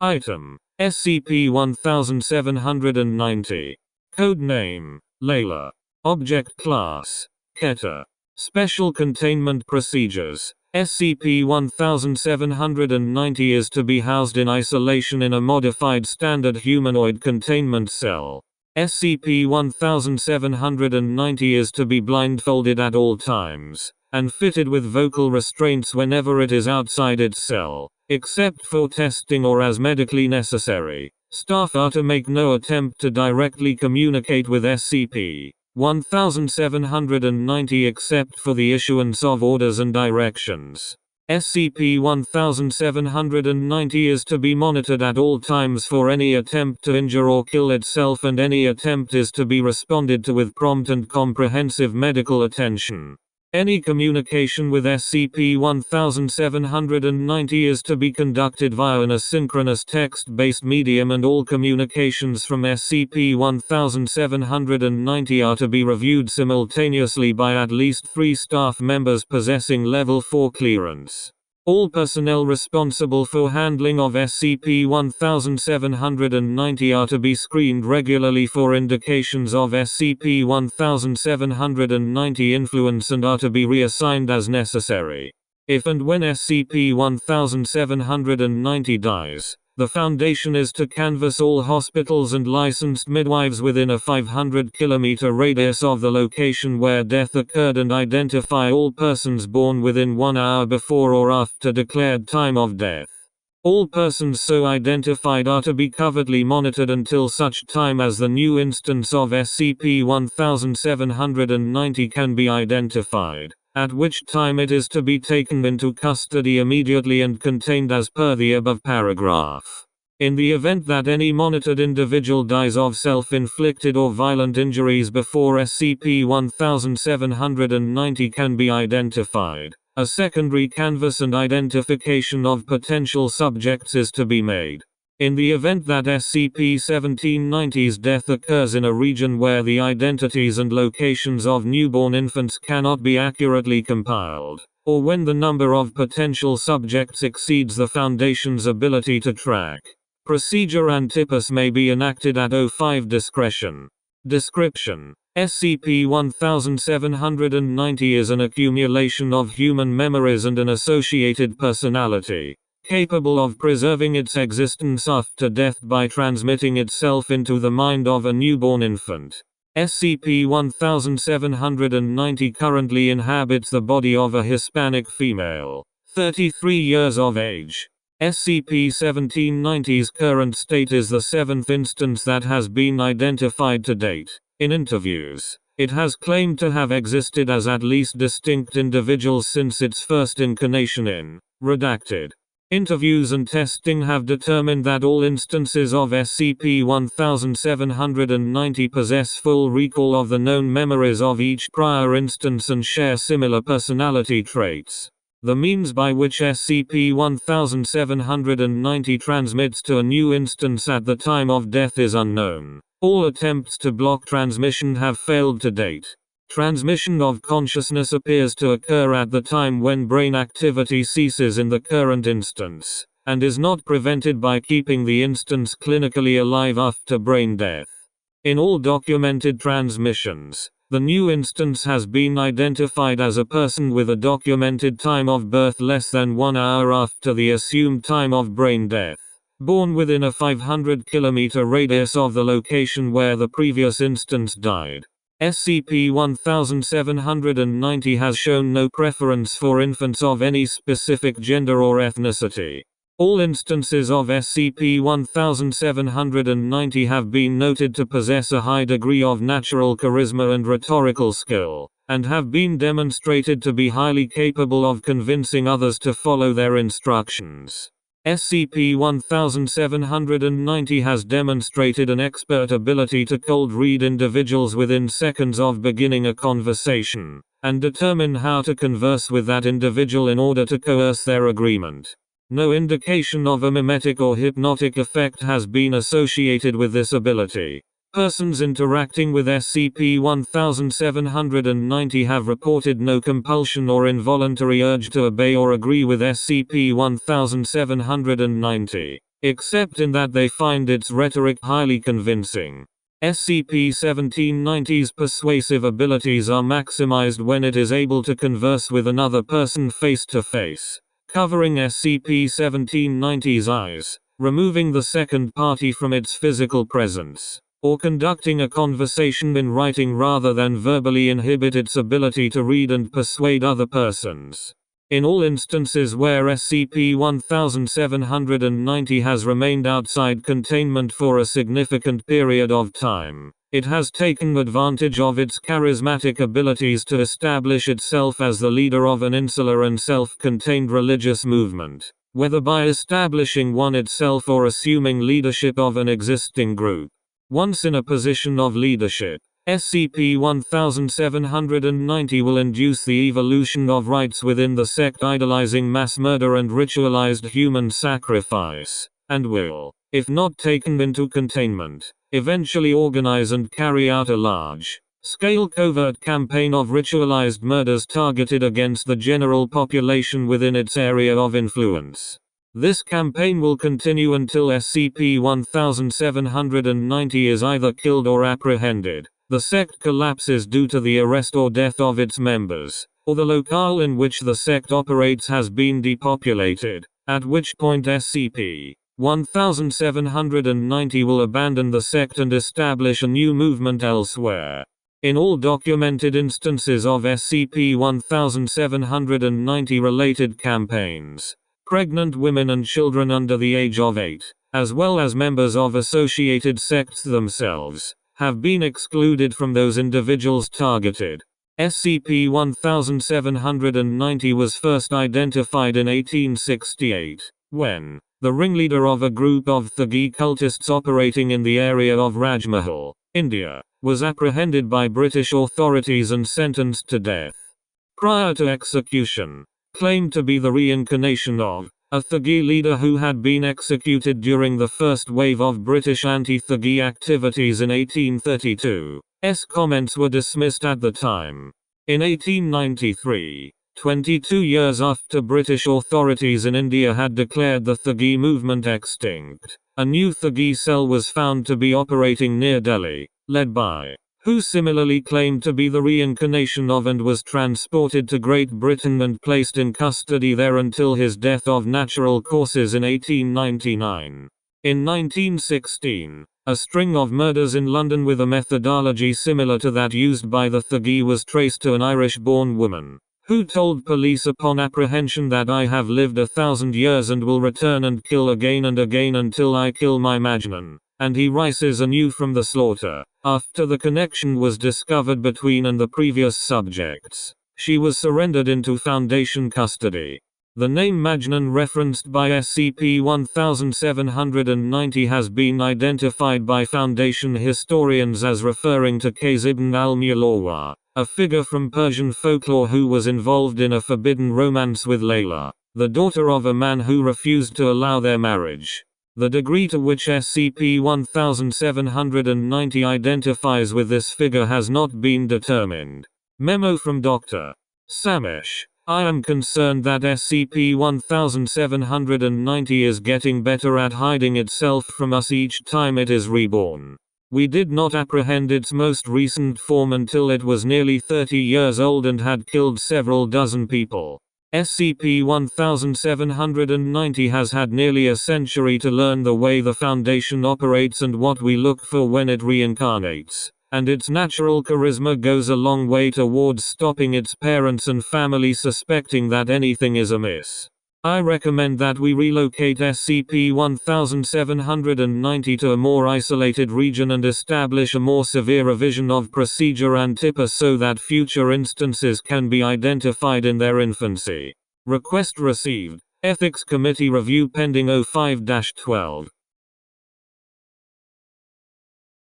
Item: SCP-1790. Code name: Layla. Object Class: Keter. Special Containment Procedures: SCP-1790 is to be housed in isolation in a modified standard humanoid containment cell. SCP-1790 is to be blindfolded at all times, and fitted with vocal restraints whenever it is outside its cell, except for testing or as medically necessary. Staff are to make no attempt to directly communicate with SCP-1790 except for the issuance of orders and directions. SCP-1790 is to be monitored at all times for any attempt to injure or kill itself, and any attempt is to be responded to with prompt and comprehensive medical attention. Any communication with SCP-1790 is to be conducted via an asynchronous text-based medium, and all communications from SCP-1790 are to be reviewed simultaneously by at least 3 staff members possessing Level 4 clearance. All personnel responsible for handling of SCP-1790 are to be screened regularly for indications of SCP-1790 influence and are to be reassigned as necessary. If and when SCP-1790 dies, the Foundation is to canvass all hospitals and licensed midwives within a 500-kilometer radius of the location where death occurred and identify all persons born within 1 hour before or after declared time of death. All persons so identified are to be covertly monitored until such time as the new instance of SCP-1790 can be identified, at which time it is to be taken into custody immediately and contained as per the above paragraph. In the event that any monitored individual dies of self-inflicted or violent injuries before SCP-1790 can be identified, a secondary canvass and identification of potential subjects is to be made. In the event that SCP-1790's death occurs in a region where the identities and locations of newborn infants cannot be accurately compiled, or when the number of potential subjects exceeds the Foundation's ability to track, Procedure Antipus may be enacted at O5 discretion. Description: SCP-1790 is an accumulation of human memories and an associated personality, capable of preserving its existence after death by transmitting itself into the mind of a newborn infant. SCP-1790 currently inhabits the body of a Hispanic female, 33 years of age. SCP-1790's current state is the 7th instance that has been identified to date. In interviews, it has claimed to have existed as at least distinct individuals since its first incarnation in redacted. Interviews and testing have determined that all instances of SCP-1790 possess full recall of the known memories of each prior instance and share similar personality traits. The means by which SCP-1790 transmits to a new instance at the time of death is unknown. All attempts to block transmission have failed to date. Transmission of consciousness appears to occur at the time when brain activity ceases in the current instance, and is not prevented by keeping the instance clinically alive after brain death. In all documented transmissions, the new instance has been identified as a person with a documented time of birth less than 1 hour after the assumed time of brain death, born within a 500-kilometer radius of the location where the previous instance died. SCP-1790 has shown no preference for infants of any specific gender or ethnicity. All instances of SCP-1790 have been noted to possess a high degree of natural charisma and rhetorical skill, and have been demonstrated to be highly capable of convincing others to follow their instructions. SCP-1790 has demonstrated an expert ability to cold read individuals within seconds of beginning a conversation, and determine how to converse with that individual in order to coerce their agreement. No indication of a mimetic or hypnotic effect has been associated with this ability. Persons interacting with SCP-1790 have reported no compulsion or involuntary urge to obey or agree with SCP-1790. except in that they find its rhetoric highly convincing. SCP-1790's persuasive abilities are maximized when it is able to converse with another person face to face, covering SCP-1790's eyes, removing the second party from its physical presence, or conducting a conversation in writing rather than verbally inhibit its ability to read and persuade other persons. In all instances where SCP-1790 has remained outside containment for a significant period of time, it has taken advantage of its charismatic abilities to establish itself as the leader of an insular and self-contained religious movement, whether by establishing one itself or assuming leadership of an existing group. Once in a position of leadership, SCP-1790 will induce the evolution of rites within the sect idolizing mass murder and ritualized human sacrifice, and will, if not taken into containment, eventually organize and carry out a large-scale covert campaign of ritualized murders targeted against the general population within its area of influence. This campaign will continue until SCP-1790 is either killed or apprehended, the sect collapses due to the arrest or death of its members, or the locale in which the sect operates has been depopulated, at which point SCP-1790 will abandon the sect and establish a new movement elsewhere. In all documented instances of SCP-1790 related campaigns, pregnant women and children under the age of 8, as well as members of associated sects themselves, have been excluded from those individuals targeted. SCP-1790 was first identified in 1868, when the ringleader of a group of Thuggee cultists operating in the area of Rajmahal, India, was apprehended by British authorities and sentenced to death. Prior to execution, claimed to be the reincarnation of a Thuggee leader who had been executed during the first wave of British anti-Thuggee activities in 1832. Comments were dismissed at the time. In 1893, 22 years after British authorities in India had declared the Thuggee movement extinct, a new Thuggee cell was found to be operating near Delhi, led by who similarly claimed to be the reincarnation of and was transported to Great Britain and placed in custody there until his death of natural causes in 1899. In 1916, a string of murders in London with a methodology similar to that used by the Thuggee was traced to an Irish-born woman, who told police upon apprehension that I have lived 1,000 years and will return and kill again and again until I kill my Majnun, and he rises anew from the slaughter. After the connection was discovered between and the previous subjects, she was surrendered into Foundation custody. The name Majnun referenced by SCP-1790 has been identified by Foundation historians as referring to Qays ibn al-Mulawar, a figure from Persian folklore who was involved in a forbidden romance with Layla, the daughter of a man who refused to allow their marriage. The degree to which SCP-1790 identifies with this figure has not been determined. Memo from Dr. Samesh. I am concerned that SCP-1790 is getting better at hiding itself from us each time it is reborn. We did not apprehend its most recent form until it was nearly 30 years old and had killed several dozen people. SCP-1790 has had nearly a century to learn the way the Foundation operates and what we look for when it reincarnates, and its natural charisma goes a long way towards stopping its parents and family suspecting that anything is amiss. I recommend that we relocate SCP-1790 to a more isolated region and establish a more severe revision of procedure and TIPA so that future instances can be identified in their infancy. Request received. Ethics Committee review pending 05-12.